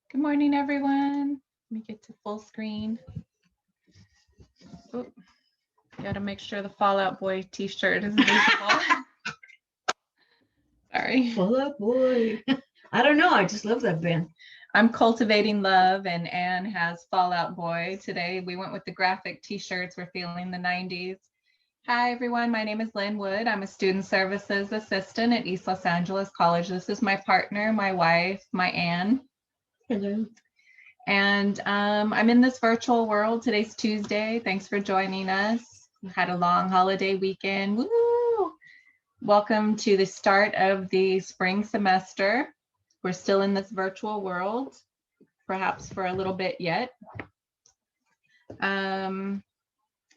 Good morning, everyone. Let me get to full screen. Oh, gotta make sure the Fallout Boy t-shirt is visible. Sorry. Fall Out Boy. I don't know. I just love that band. I'm cultivating love, and Anne has Fallout Boy. Today we went with the graphic t-shirts. We're feeling the 90s. Hi, everyone. My name is Lynn Wood. I'm a student services assistant at East Los Angeles College. This is my partner, my wife, my Anne. Hello. And I'm in this virtual world. Today's Tuesday. Thanks for joining us. We had a long holiday weekend. Woo! Welcome to the start of the spring semester. We're still in this virtual world, perhaps for a little bit yet. I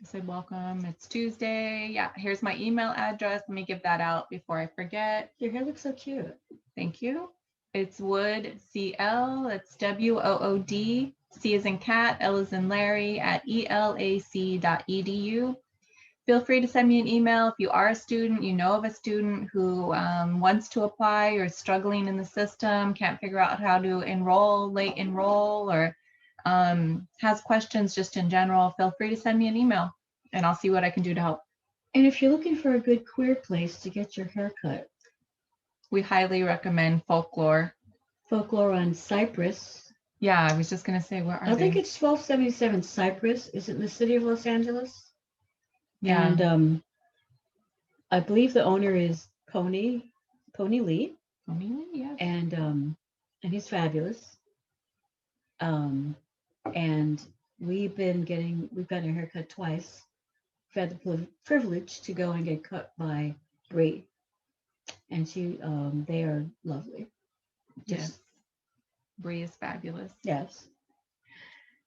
said welcome. It's Tuesday. Yeah, here's my email address. Let me give that out before I forget. Your hair looks so cute. Thank you. It's Wood CL. It's WOOD. C as in cat, L as in Larry at elac.edu. Feel free to send me an email if you are a student, you know of a student who wants to apply or is struggling in the system, can't figure out how to enroll, late enroll, or has questions just in general. Feel free to send me an email and I'll see what I can do to help. And if you're looking for a good queer place to get your hair cut, we highly recommend Folklore. Folklore on Cypress. Yeah, I was just going to say, where are they? I think it's 1277 Cypress. Is it in the city of Los Angeles? Yeah. And I believe the owner is Pony Lee. Pony Lee, yeah. And he's fabulous. And we've gotten our hair cut twice. We've had the privilege to go and get cut by Bree, and they are lovely. Yes, Bree is fabulous. Yes.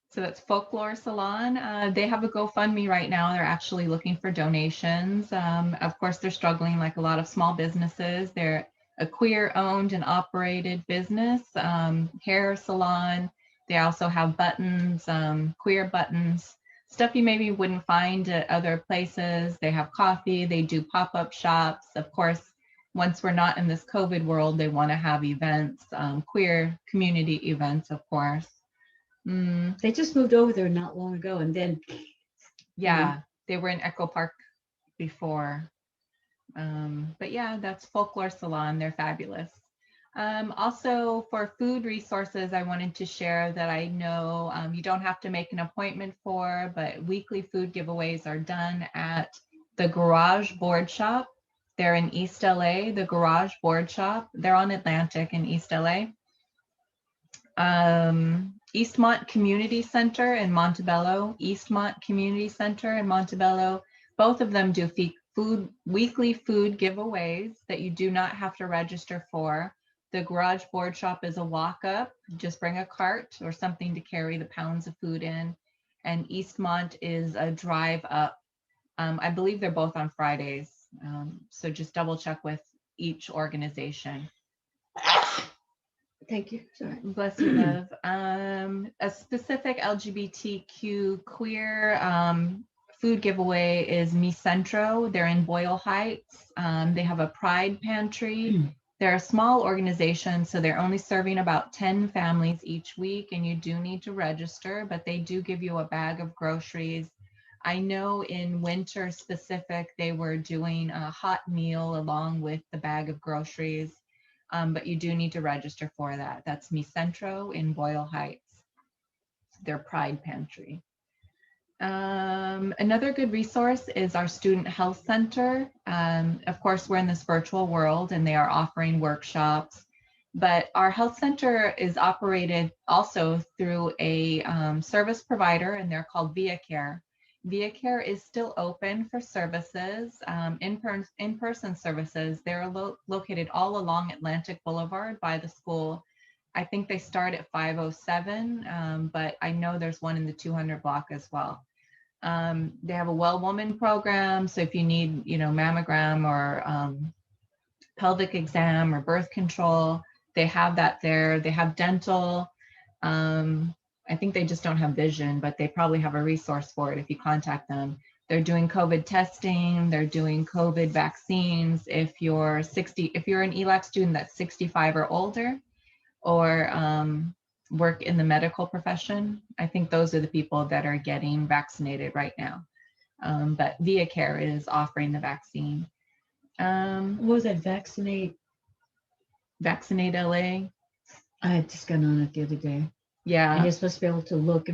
So that's Folklore Salon. They have a GoFundMe right now. They're actually looking for donations. Of course, they're struggling like a lot of small businesses. They're a queer-owned and operated business, hair salon. They also have buttons, queer buttons, stuff you maybe wouldn't find at other places. They have coffee. They do pop-up shops. Of course, once we're not in this COVID world, they want to have events, queer community events, of course. They just moved over there not long ago, and then yeah, they were in Echo Park before. But yeah, that's Folklore Salon. They're fabulous. Also, for food resources, I wanted to share that I know you don't have to make an appointment for, but weekly food giveaways are done at the Garage Board Shop. They're in East LA, the Garage Board Shop. They're on Atlantic in East LA. Eastmont Community Center in Montebello, Eastmont Community Center in Montebello. Both of them do weekly food giveaways that you do not have to register for. The Garage Board Shop is a walk-up. Just bring a cart or something to carry the pounds of food in. And Eastmont is a drive-up. I believe they're both on Fridays. So just double check with each organization. Thank you. Sorry. Bless you, love. A specific LGBTQ queer food giveaway is Mi Centro. They're in Boyle Heights. They have a pride pantry. They're a small organization, so they're only serving about 10 families each week, and you do need to register, but they do give you a bag of groceries. I know in winter specific, they were doing a hot meal along with the bag of groceries. But you do need to register for that. That's Mi Centro in Boyle Heights, their pride pantry. Another good resource is our Student Health Center. Of course, we're in this virtual world and they are offering workshops, but our health center is operated also through a service provider, and they're called ViaCare. ViaCare is still open for services, in-person services. They're located all along Atlantic Boulevard by the school. I think they start at 507, but I know there's one in the 200 block as well. They have a Well Woman program, so if you need, mammogram or pelvic exam or birth control, they have that there. They have dental. I think they just don't have vision, but they probably have a resource for it if you contact them. They're doing COVID testing. They're doing COVID vaccines. If you're an ELAC student that's 65 or older, or work in the medical profession. I think those are the people that are getting vaccinated right now. But ViaCare is offering the vaccine. What was that? Vaccinate LA. I had just gone on it the other day. And Yeah, you're supposed to be able to look.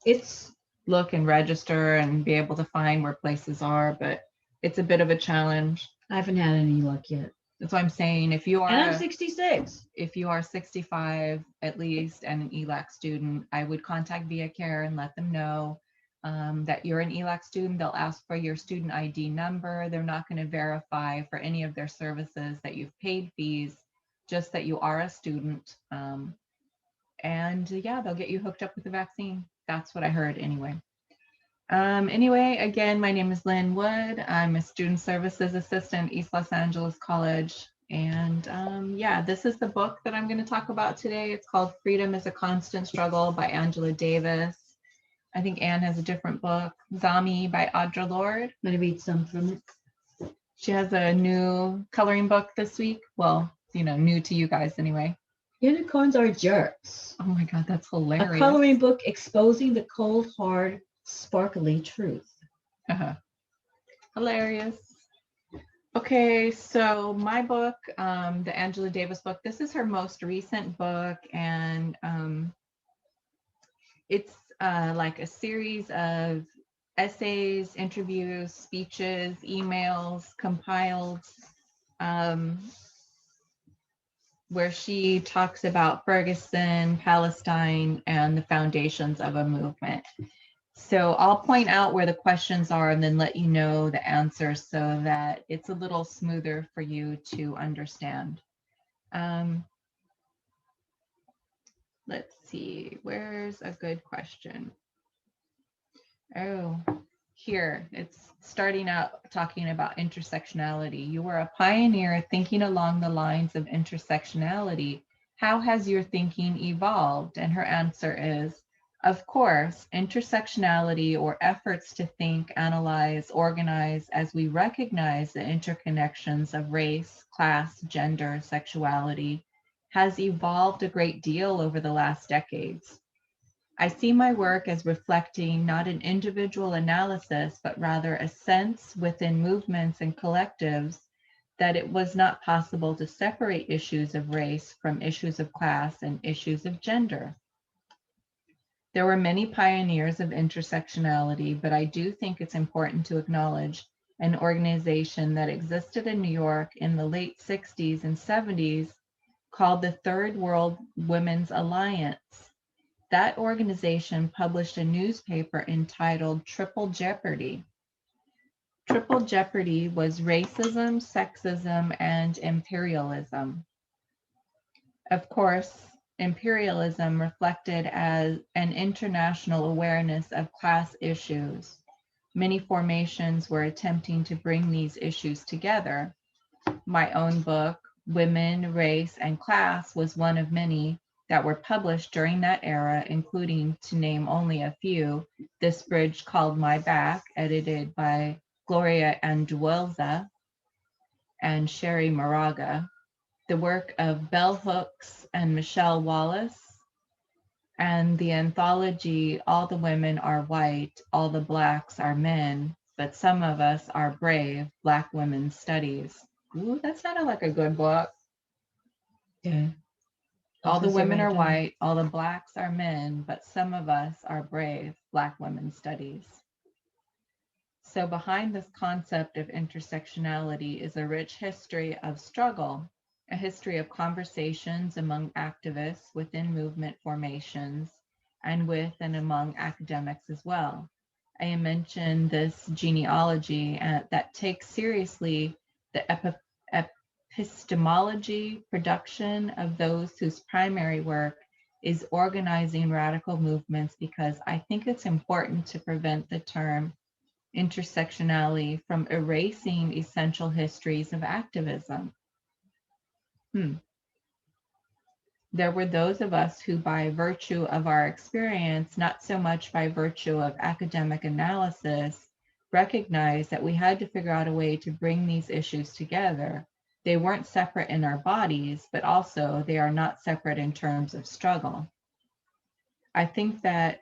It's look and register and be able to find where places are, but it's a bit of a challenge. I haven't had any luck yet. That's what I'm saying. If you And I'm are 66. if you are 65 at least and an ELAC student, I would contact ViaCare and let them know that you're an ELAC student. They'll ask for your student ID number. They're not going to verify for any of their services that you've paid fees, just that you are a student. And yeah, they'll get you hooked up with the vaccine. That's what I heard anyway. Anyway, again, my name is Lynn Wood. I'm a student services assistant at East Los Angeles College. And yeah, this is the book that I'm going to talk about today. It's called Freedom is a Constant Struggle by Angela Davis. I think Anne has a different book, Zami by Audre Lorde. I'm going to read some from it. She has a new coloring book this week. Well, you know, new to you guys anyway. Unicorns Are Jerks. Oh my God, that's hilarious. A coloring book exposing the cold, hard, sparkly truth. Hilarious. Okay, so my book, the Angela Davis book, this is her most recent book, and it's like a series of essays, interviews, speeches, emails compiled, where she talks about Ferguson, Palestine, and the foundations of a movement. So I'll point out where the questions are and then let you know the answers so that it's a little smoother for you to understand. Let's see, where's a good question? Oh, here, it's starting out talking about intersectionality. You were a pioneer thinking along the lines of intersectionality. How has your thinking evolved? And her answer is, of course, intersectionality, or efforts to think, analyze, organize as we recognize the interconnections of race, class, gender, sexuality, has evolved a great deal over the last decades. I see my work as reflecting not an individual analysis, but rather a sense within movements and collectives that it was not possible to separate issues of race from issues of class and issues of gender. There were many pioneers of intersectionality, but I do think it's important to acknowledge an organization that existed in New York in the late 60s and 70s called the Third World Women's Alliance. That organization published a newspaper entitled Triple Jeopardy. Triple Jeopardy was racism, sexism, and imperialism. Of course, imperialism reflected as an international awareness of class issues. Many formations were attempting to bring these issues together. My own book, Women, Race, and Class, was one of many that were published during that era, including, to name only a few, This Bridge Called My Back, edited by Gloria Anduelza and Sherry Moraga, the work of Bell Hooks and Michelle Wallace, and the anthology All the Women Are White, All the Blacks Are Men, but Some of Us Are Brave, Black Women's Studies. Ooh, that sounded like a good book. Yeah. All the women are white, all the blacks are men, but some of us are brave, Black Women's Studies. So behind this concept of intersectionality is a rich history of struggle, a history of conversations among activists within movement formations and with and among academics as well. I mentioned this genealogy that takes seriously the epistemology production of those whose primary work is organizing radical movements, because I think it's important to prevent the term intersectionality from erasing essential histories of activism. There were those of us who, by virtue of our experience, not so much by virtue of academic analysis, recognized that we had to figure out a way to bring these issues together. They weren't separate in our bodies, but also they are not separate in terms of struggle. I think that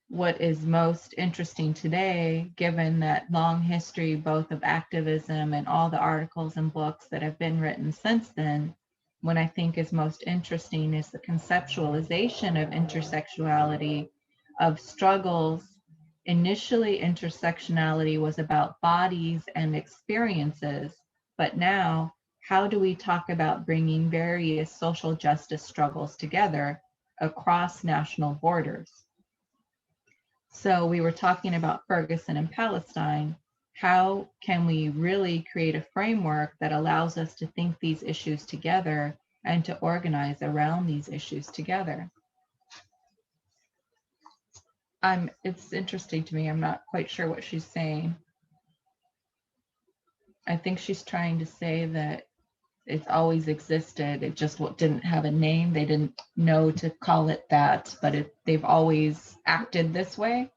what is most interesting today, given that long history both of activism and all the articles and books that have been written since then, what I think is most interesting is the conceptualization of intersectionality, of struggles. Initially, intersectionality was about bodies and experiences, but now, how do we talk about bringing various social justice struggles together across national borders? So we were talking about Ferguson and Palestine. How can we really create a framework that allows us to think these issues together and to organize around these issues together? It's interesting to me. I'm not quite sure what she's saying. I think she's trying to say that it's always existed. It just didn't have a name. They didn't know to call it that, but they've always acted this way.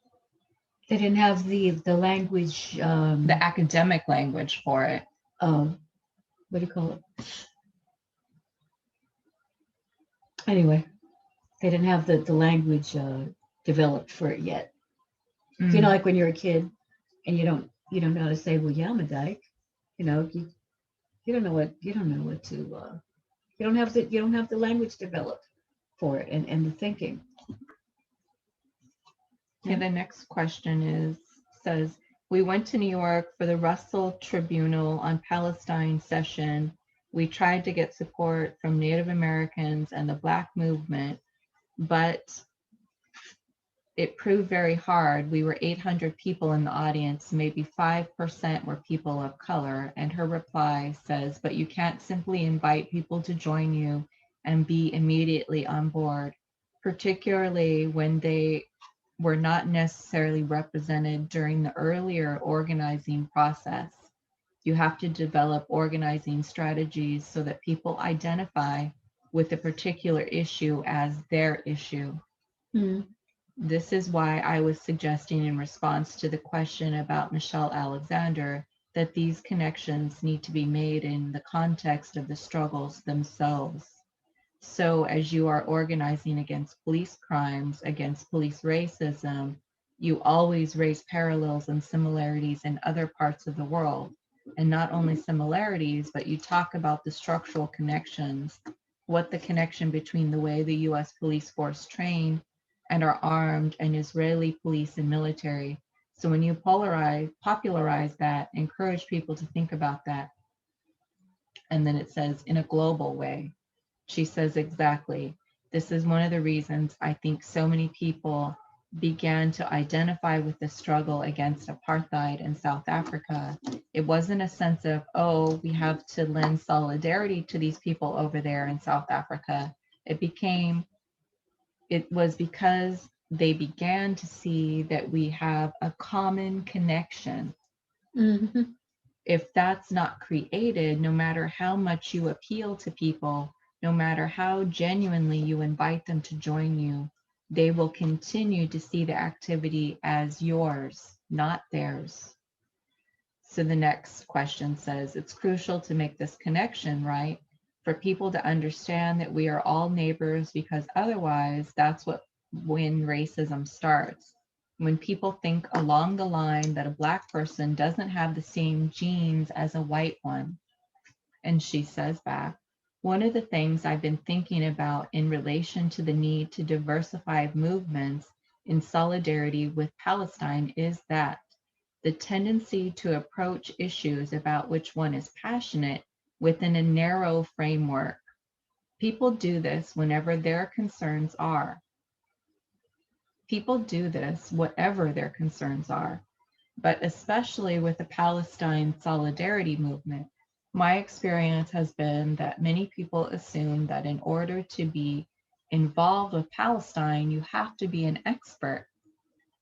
They didn't have the language, The academic language for it. what do you call it? Anyway, they didn't have the language developed for it yet. You know, like when you're a kid and you don't know how to say, well, yeah, I'm a dyke. You know, you don't know what to you don't have the language developed for it and the thinking. Okay, the next question says, we went to New York for the Russell Tribunal on Palestine session. We tried to get support from Native Americans and the Black movement, but it proved very hard. We were 800 people in the audience, maybe 5% were people of color. And her reply says, but you can't simply invite people to join you and be immediately on board, particularly when they were not necessarily represented during the earlier organizing process. You have to develop organizing strategies so that people identify with a particular issue as their issue. Mm. This is why I was suggesting in response to the question about Michelle Alexander that these connections need to be made in the context of the struggles themselves. So as you are organizing against police crimes, against police racism, you always raise parallels and similarities in other parts of the world. And not only similarities, but you talk about the structural connections, what the connection between the way the US police force train and are armed and Israeli police and military. So when you popularize that, encourage people to think about that. And then it says in a global way. She says exactly. This is one of the reasons I think so many people began to identify with the struggle against apartheid in South Africa. It wasn't a sense of, oh, we have to lend solidarity to these people over there in South Africa. It was because they began to see that we have a common connection. Mm-hmm. If that's not created, no matter how much you appeal to people, no matter how genuinely you invite them to join you, they will continue to see the activity as yours, not theirs. So the next question says, it's crucial to make this connection, right? For people to understand that we are all neighbors, because otherwise that's when racism starts. When people think along the line that a Black person doesn't have the same genes as a white one. And she says back, one of the things I've been thinking about in relation to the need to diversify movements in solidarity with Palestine is that the tendency to approach issues about which one is passionate within a narrow framework. People do this whenever their concerns are. People do this whatever their concerns are, but especially with the Palestine solidarity movement. My experience has been that many people assume that in order to be involved with Palestine, you have to be an expert.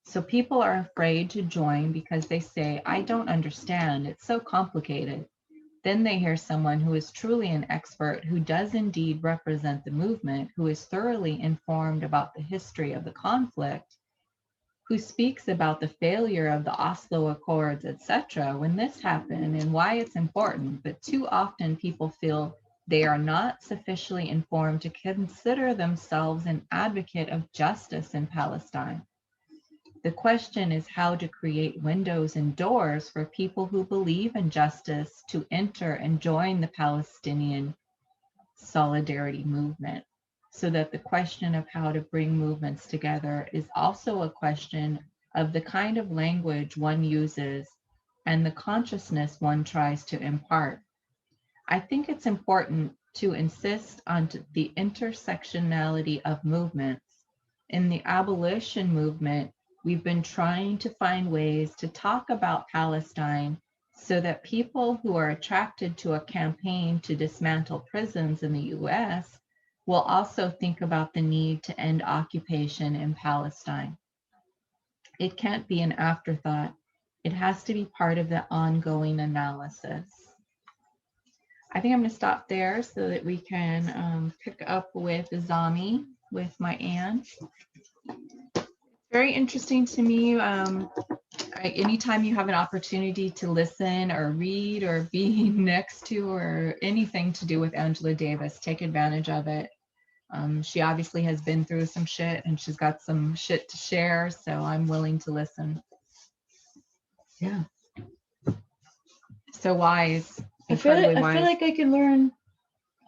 So people are afraid to join because they say, I don't understand, it's so complicated. Then they hear someone who is truly an expert, who does indeed represent the movement, who is thoroughly informed about the history of the conflict, who speaks about the failure of the Oslo Accords, etc., when this happened and why it's important. But too often people feel They are not sufficiently informed to consider themselves an advocate of justice in Palestine. The question is how to create windows and doors for people who believe in justice to enter and join the Palestinian solidarity movement, so that the question of how to bring movements together is also a question of the kind of language one uses and the consciousness one tries to impart. I think it's important to insist on the intersectionality of movements. In the abolition movement, we've been trying to find ways to talk about Palestine so that people who are attracted to a campaign to dismantle prisons in the US will also think about the need to end occupation in Palestine. It can't be an afterthought. It has to be part of the ongoing analysis. I think I'm going to stop there so that we can pick up with Zami, with my aunt. Very interesting to me. Anytime you have an opportunity to listen or read or be next to or anything to do with Angela Davis, take advantage of it. She obviously has been through some shit and she's got some shit to share, so I'm willing to listen. Yeah. So wise. I feel like I can learn.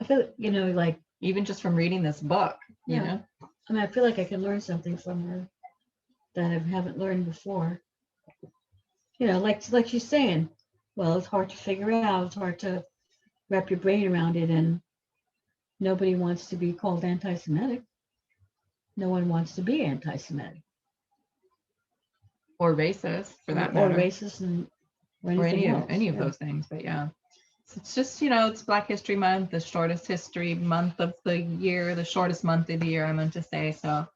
I feel, like even just from reading this book, you know. I mean, I feel like I can learn something from her that I haven't learned before. Like she's saying, well, it's hard to figure out. It's hard to wrap your brain around it, and nobody wants to be called anti-Semitic. No one wants to be anti-Semitic or racist, for that matter, or racist, or any of those things. But yeah. It's just, it's Black History Month, the shortest history month of the year, the shortest month of the year, I meant to say. So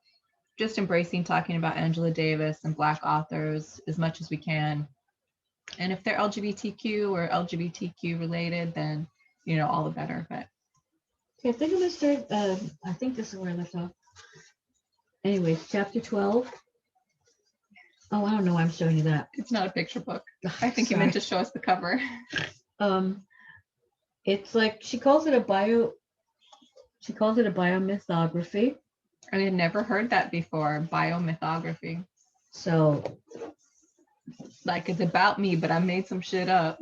just embracing talking about Angela Davis and Black authors as much as we can. And if they're LGBTQ or LGBTQ related, then, all the better. But okay, I think I'm going to start, I think this is where I left off. Anyways, chapter 12. Oh, I don't know why I'm showing you that. It's not a picture book. I think you meant to show us the cover. It's like she calls it a biomythography. I had never heard that before, biomythography. So like it's about me, but I made some shit up.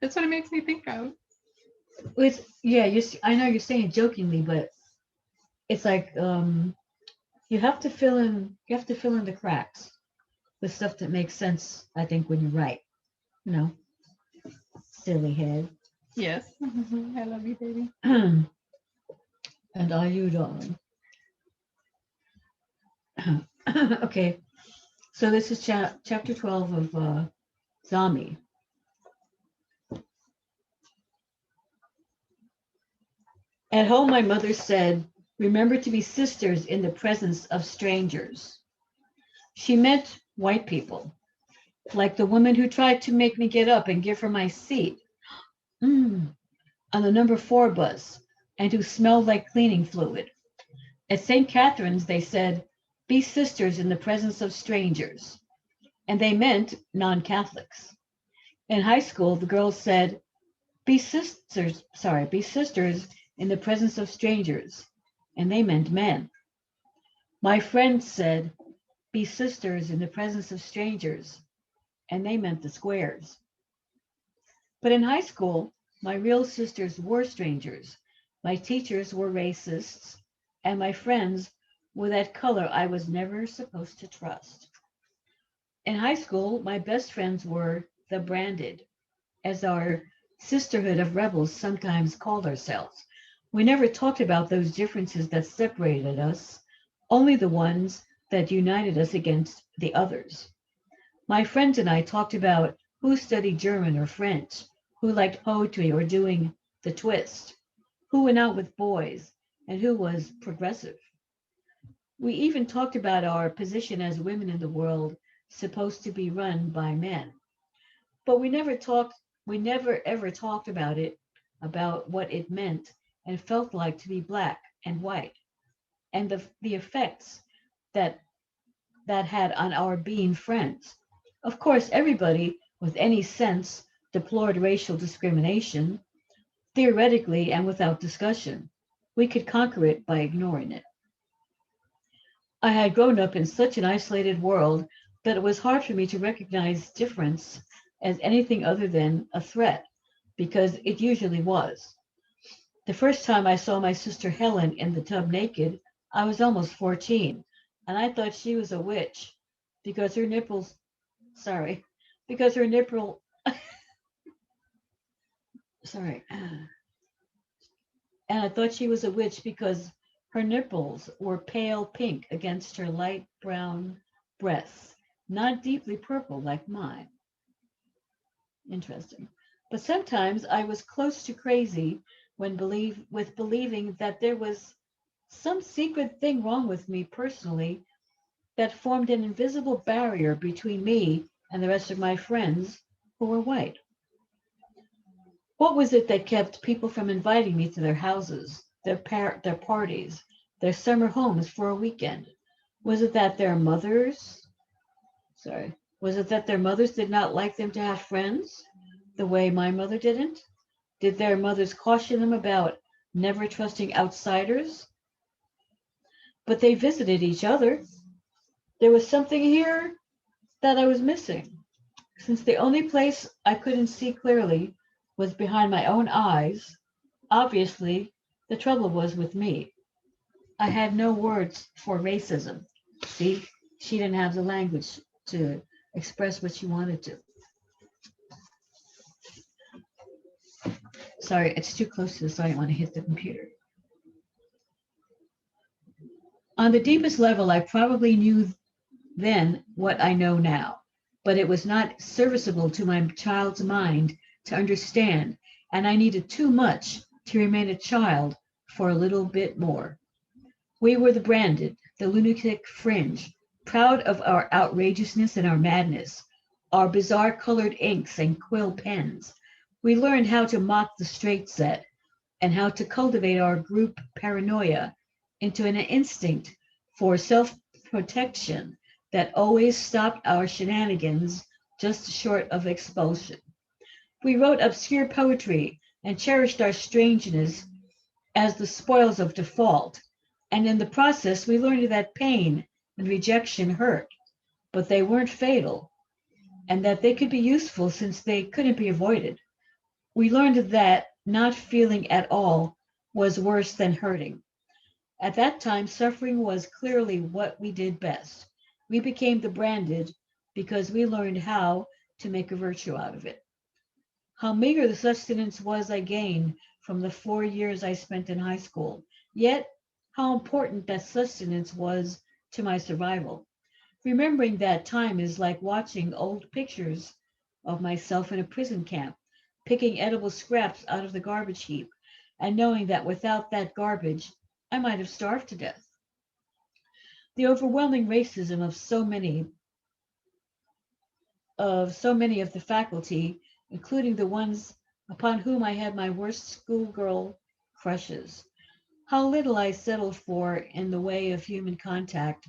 That's what it makes me think of. I know you're saying jokingly, but it's like you have to fill in the cracks with stuff that makes sense, I think, when you write. Silly head. Yes. I love you, baby. And are you, darling? Okay. So this is chapter 12 of Zami. At home, my mother said, remember to be sisters in the presence of strangers. She meant white people, like the woman who tried to make me get up and give her my seat on the number 4 bus and who smelled like cleaning fluid. At St. Catherine's, they said, be sisters in the presence of strangers. And they meant non-Catholics. In high school, the girls said, be sisters in the presence of strangers. And they meant men. My friends said, be sisters in the presence of strangers. And they meant the squares. But in high school, my real sisters were strangers. My teachers were racists, and my friends were that color I was never supposed to trust. In high school, my best friends were the branded, as our sisterhood of rebels sometimes called ourselves. We never talked about those differences that separated us, only the ones that united us against the others. My friends and I talked about who studied German or French, who liked poetry or doing the twist, who went out with boys, and who was progressive. We even talked about our position as women in the world supposed to be run by men. But we never ever talked about what it meant and felt like to be Black and white, and the effects that had on our being friends. Of course, everybody with any sense deplored racial discrimination, theoretically and without discussion. We could conquer it by ignoring it. I had grown up in such an isolated world that it was hard for me to recognize difference as anything other than a threat, because it usually was. The first time I saw my sister Helen in the tub naked, I was almost 14, and I thought she was a witch because her nipples, sorry, because her nipple, sorry, and I thought she was a witch because her nipples were pale pink against her light brown breasts, not deeply purple like mine. Interesting. But sometimes I was close to crazy with believing that there was some secret thing wrong with me personally that formed an invisible barrier between me and the rest of my friends who were white. What was it that kept people from inviting me to their houses, their parties, their summer homes for a weekend? Was it that their mothers, sorry, was it that their mothers did not like them to have friends the way my mother didn't? Did their mothers caution them about never trusting outsiders? But they visited each other. There was something here that I was missing. Since the only place I couldn't see clearly was behind my own eyes, obviously the trouble was with me. I had no words for racism. See, she didn't have the language to express what she wanted to. Sorry, it's too close to the so I didn't want to hit the computer. On the deepest level, I probably knew then what I know now, but it was not serviceable to my child's mind to understand, and I needed too much to remain a child for a little bit more. We were the branded, the lunatic fringe, proud of our outrageousness and our madness, our bizarre colored inks and quill pens. We learned how to mock the straight set and how to cultivate our group paranoia into an instinct for self protection that always stopped our shenanigans just short of expulsion. We wrote obscure poetry and cherished our strangeness as the spoils of default. And in the process, we learned that pain and rejection hurt, but they weren't fatal, and that they could be useful since they couldn't be avoided. We learned that not feeling at all was worse than hurting. At that time, suffering was clearly what we did best. We became the branded because we learned how to make a virtue out of it. How meager the sustenance was I gained from the 4 years I spent in high school, yet how important that sustenance was to my survival. Remembering that time is like watching old pictures of myself in a prison camp, picking edible scraps out of the garbage heap, and knowing that without that garbage, I might have starved to death. The overwhelming racism of so many of the faculty, including the ones upon whom I had my worst schoolgirl crushes. How little I settled for in the way of human contact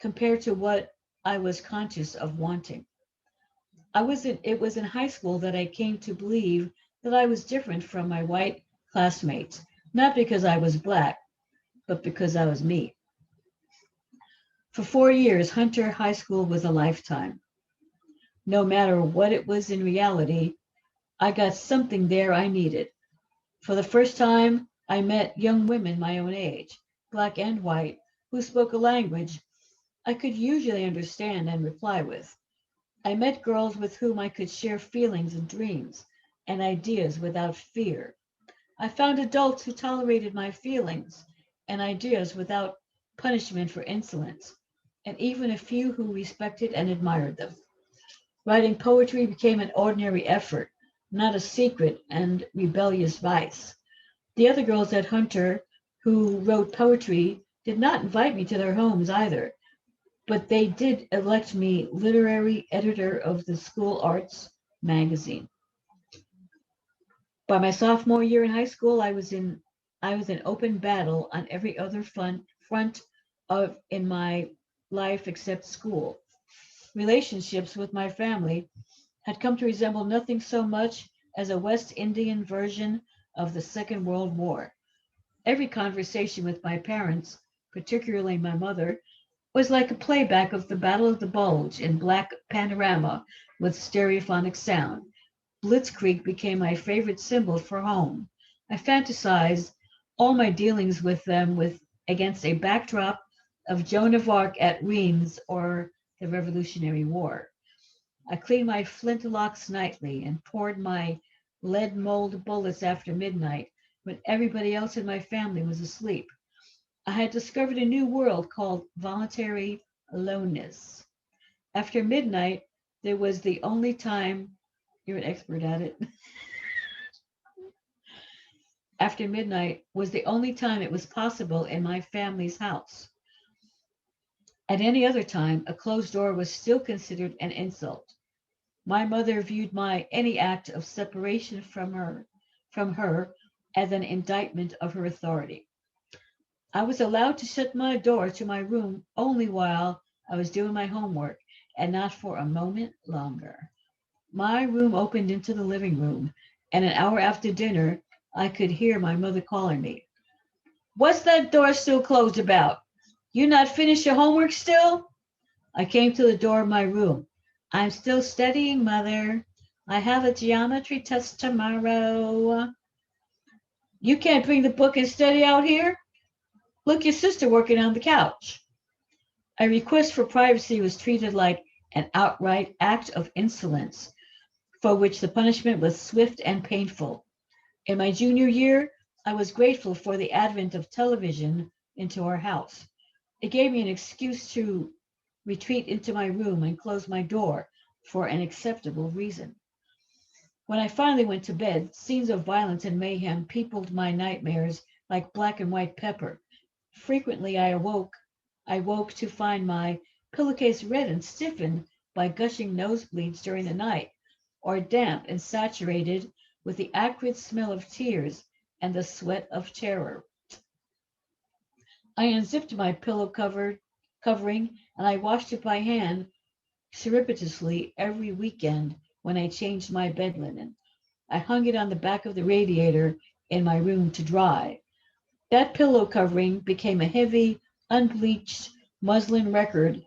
compared to what I was conscious of wanting. It was in high school that I came to believe that I was different from my white classmates, not because I was black, but because I was me. For 4 years, Hunter High School was a lifetime. No matter what it was in reality, I got something there I needed. For the first time, I met young women my own age, black and white, who spoke a language I could usually understand and reply with. I met girls with whom I could share feelings and dreams and ideas without fear. I found adults who tolerated my feelings and ideas without punishment for insolence, and even a few who respected and admired them. Writing poetry became an ordinary effort, not a secret and rebellious vice. The other girls at Hunter who wrote poetry did not invite me to their homes either, but they did elect me literary editor of the school arts magazine. By my sophomore year in high school, I was in open battle on every other front of in my life except school. Relationships with my family had come to resemble nothing so much as a West Indian version of the Second World War. Every conversation with my parents, particularly my mother, was like a playback of the Battle of the Bulge in black panorama with stereophonic sound. Blitzkrieg became my favorite symbol for home. I fantasized all my dealings with them with against a backdrop of Joan of Arc at Rheims or the Revolutionary War. I cleaned my flintlocks nightly and poured my lead mold bullets after midnight when everybody else in my family was asleep. I had discovered a new world called voluntary aloneness. After midnight, there was the only time, you're an expert at it. After midnight was the only time it was possible in my family's house. At any other time, a closed door was still considered an insult. My mother viewed my any act of separation from her as an indictment of her authority. I was allowed to shut my door to my room only while I was doing my homework and not for a moment longer. My room opened into the living room, and an hour after dinner, I could hear my mother calling me. What's that door still closed about? You not finished your homework still? I came to the door of my room. I'm still studying, Mother. I have a geometry test tomorrow. You can't bring the book and study out here? Look, your sister working on the couch. A request for privacy was treated like an outright act of insolence, for which the punishment was swift and painful. In my junior year, I was grateful for the advent of television into our house. It gave me an excuse to retreat into my room and close my door for an acceptable reason. When I finally went to bed, scenes of violence and mayhem peopled my nightmares like black and white pepper. Frequently I woke to find my pillowcase red and stiffened by gushing nosebleeds during the night, or damp and saturated with the acrid smell of tears and the sweat of terror. I unzipped my covering and I washed it by hand surreptitiously every weekend when I changed my bed linen. I hung it on the back of the radiator in my room to dry. That pillow covering became a heavy, unbleached muslin record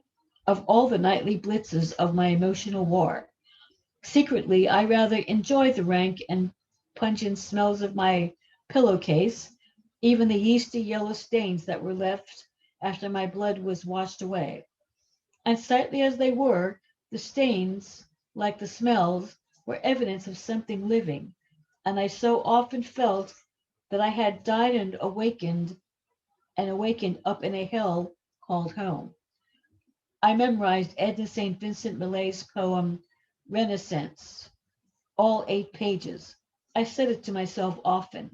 of all the nightly blitzes of my emotional war. Secretly, I rather enjoyed the rank and pungent smells of my pillowcase, even the yeasty yellow stains that were left after my blood was washed away. Unsightly as they were, the stains, like the smells, were evidence of something living, and I so often felt that I had died and awakened up in a hell called home. I memorized Edna St. Vincent Millay's poem Renaissance, all 8 pages. I said it to myself often.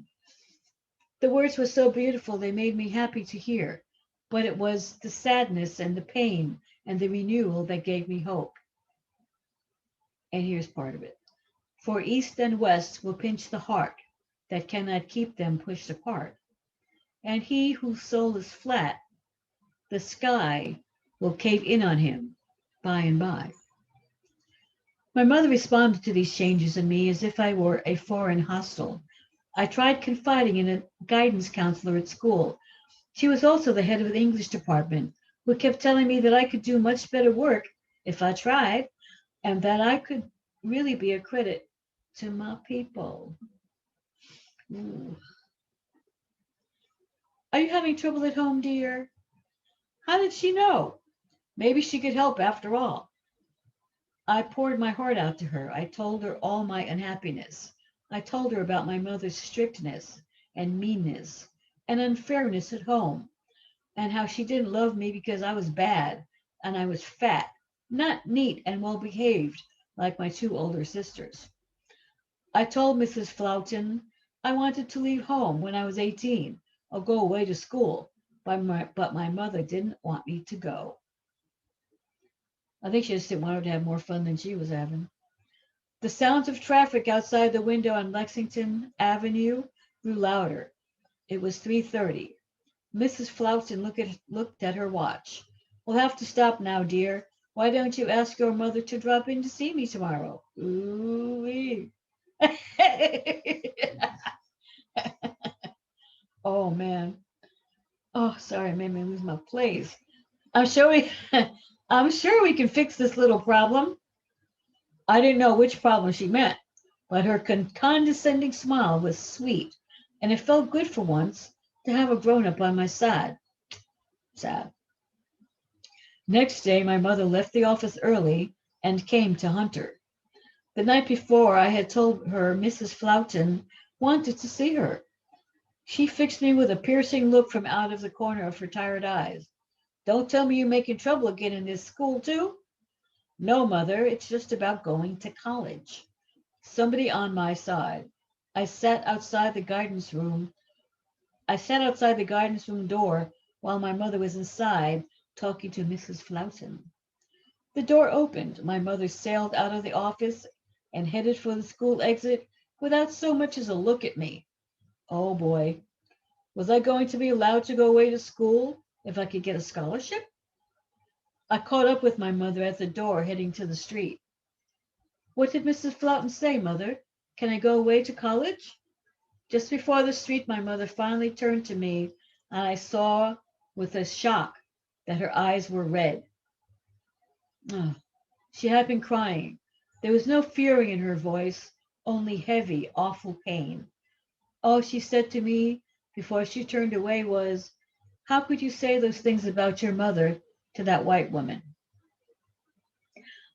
The words were so beautiful they made me happy to hear, but it was the sadness and the pain and the renewal that gave me hope. And here's part of it. For east and west will pinch the heart that cannot keep them pushed apart. And he whose soul is flat, the sky will cave in on him by and by. My mother responded to these changes in me as if I were a foreign hostile. I tried confiding in a guidance counselor at school. She was also the head of the English department, who kept telling me that I could do much better work if I tried, and that I could really be a credit to my people. Ooh. Are you having trouble at home, dear? How did she know? Maybe she could help after all. I poured my heart out to her. I told her all my unhappiness. I told her about my mother's strictness and meanness and unfairness at home, and how she didn't love me because I was bad and I was fat, not neat and well behaved like my 2 older sisters. I told Mrs. Floughton I wanted to leave home when I was 18 or go away to school, but my mother didn't want me to go. I think she just didn't want her to have more fun than she was having. The sounds of traffic outside the window on Lexington Avenue grew louder. It was 3:30. Mrs. Floughton looked at her watch. We'll have to stop now, dear. Why don't you ask your mother to drop in to see me tomorrow? Ooh-wee. Oh man. Oh, sorry, I made me lose my place. I'm sure we, I'm sure we can fix this little problem. I didn't know which problem she meant, but her condescending smile was sweet, and it felt good for once to have a grown-up by my side. Sad. Next day, my mother left the office early and came to Hunter. The night before, I had told her Mrs. Floughton wanted to see her. She fixed me with a piercing look from out of the corner of her tired eyes. Don't tell me you're making trouble again in this school, too? No, mother, it's just about going to college. Somebody on my side. I sat outside the guidance room. I sat outside the guidance room door while my mother was inside talking to Mrs. Floughton. The door opened. My mother sailed out of the office and headed for the school exit without so much as a look at me. Oh boy, was I going to be allowed to go away to school if I could get a scholarship? I caught up with my mother at the door heading to the street. What did Mrs. Floughton say, mother? Can I go away to college? Just before the street, my mother finally turned to me, and I saw with a shock that her eyes were red. Oh, she had been crying. There was no fury in her voice, only heavy, awful pain. All she said to me before she turned away was, how could you say those things about your mother to that white woman?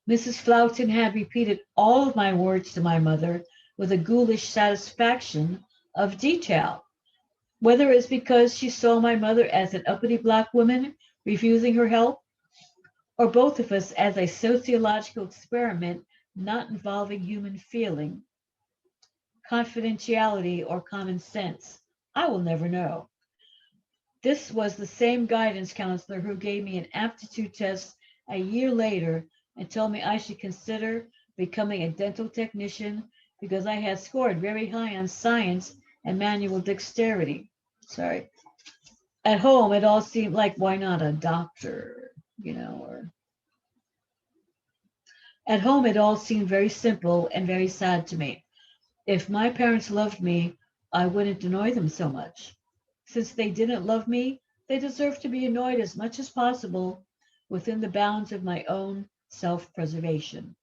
Mrs. Floughton had repeated all of my words to my mother with a ghoulish satisfaction of detail. Whether it's because she saw my mother as an uppity black woman refusing her help, or both of us as a sociological experiment not involving human feeling, confidentiality, or common sense, I will never know. This was the same guidance counselor who gave me an aptitude test a year later and told me I should consider becoming a dental technician because I had scored very high on science and manual dexterity. Sorry. At home, it all seemed like, why not a doctor, or at home, it all seemed very simple and very sad to me. If my parents loved me, I wouldn't annoy them so much. Since they didn't love me, they deserved to be annoyed as much as possible within the bounds of my own self-preservation.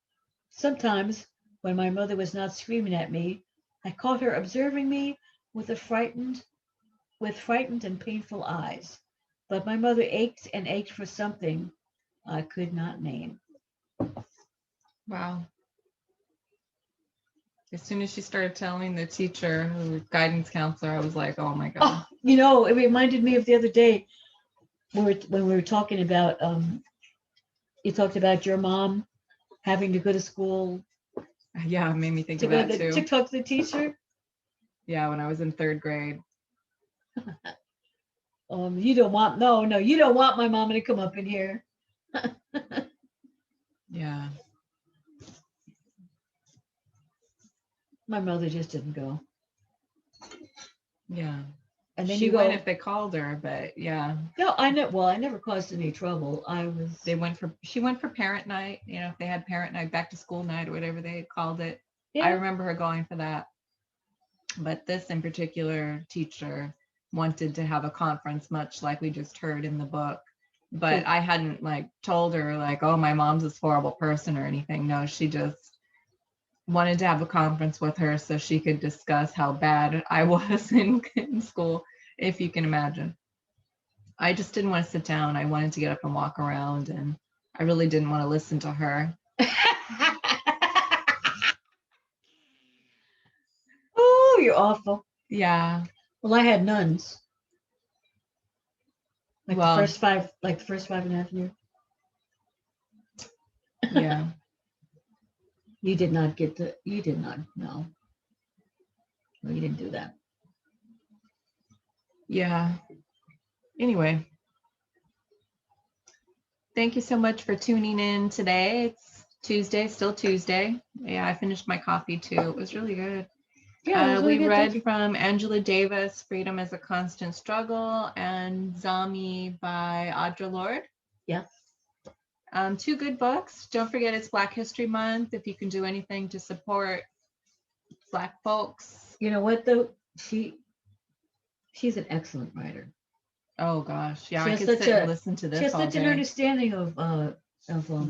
Sometimes, when my mother was not screaming at me, I caught her observing me with frightened and painful eyes. But my mother ached and ached for something I could not name. Wow. As soon as she started telling the teacher, who guidance counselor, I was like, oh my God. It reminded me of the other day when we were talking about, you talked about your mom having to go to school. Yeah, it made me think of that too. To talk to the teacher. Yeah, when I was in third grade. You don't want my mama to come up in here. Yeah. My mother just didn't go. Yeah. And then she you go, went if they called her, but yeah. No, I know. Well, I never caused any trouble. She went for parent night, if they had parent night, back to school night, or whatever they had called it. Yeah. I remember her going for that. But this in particular teacher wanted to have a conference, much like we just heard in the book. But I hadn't told her oh, my mom's this horrible person or anything. No, she just wanted to have a conference with her so she could discuss how bad I was in school, if you can imagine. I just didn't want to sit down. I wanted to get up and walk around, and I really didn't want to listen to her. Oh, you're awful. Yeah. Well, I had nuns. The first 5.5 years. Yeah. You did not know. Well, you didn't do that. Yeah. Anyway. Thank you so much for tuning in today. It's Tuesday, still Tuesday. Yeah, I finished my coffee too. It was really good. Yeah, we read from Angela Davis, Freedom is a Constant Struggle, and Zami by Audre Lorde. Yeah. Two good books. Don't forget it's Black History Month. If you can do anything to support Black folks. You know what though? She's an excellent writer. Oh gosh, yeah, She I has could such sit and a listen to she this has all such an day. understanding of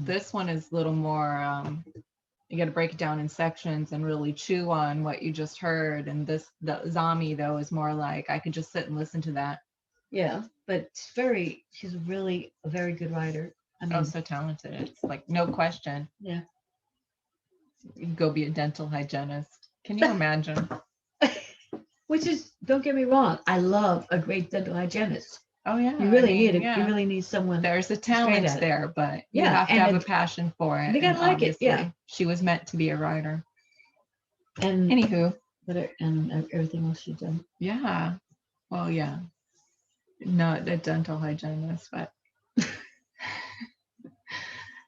This one is a little more, you got to break it down in sections and really chew on what you just heard. And the Zami though is more like I could just sit and listen to that. yeah, but she's really a very good writer. I Oh, mean, so talented. It's like no question. yeah. You go be a dental hygienist. Can you imagine? Which is, don't get me wrong, I love a great dental hygienist. Oh yeah. You really I mean, yeah. you really need someone. There's a at talent it. there, but you Yeah, have to and have a it- passion for it. they gotta and like it, yeah. obviously she was meant to be a writer. And Anywho, and everything else she's done. yeah. Well, yeah. Not a dental hygienist, but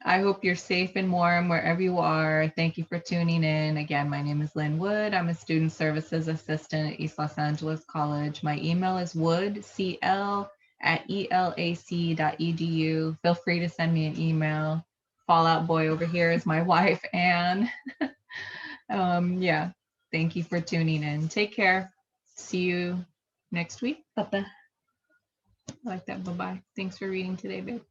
I hope you're safe and warm wherever you are. Thank you for tuning in. Again, my name is Lynn Wood. I'm a student services assistant at East Los Angeles College. My email is woodcl@elac.edu. Feel free to send me an email. Fallout Boy over here is my wife, Anne. Yeah, thank you for tuning in. Take care. See you next week. Bye-bye. I like that. Bye-bye. Thanks for reading today, babe.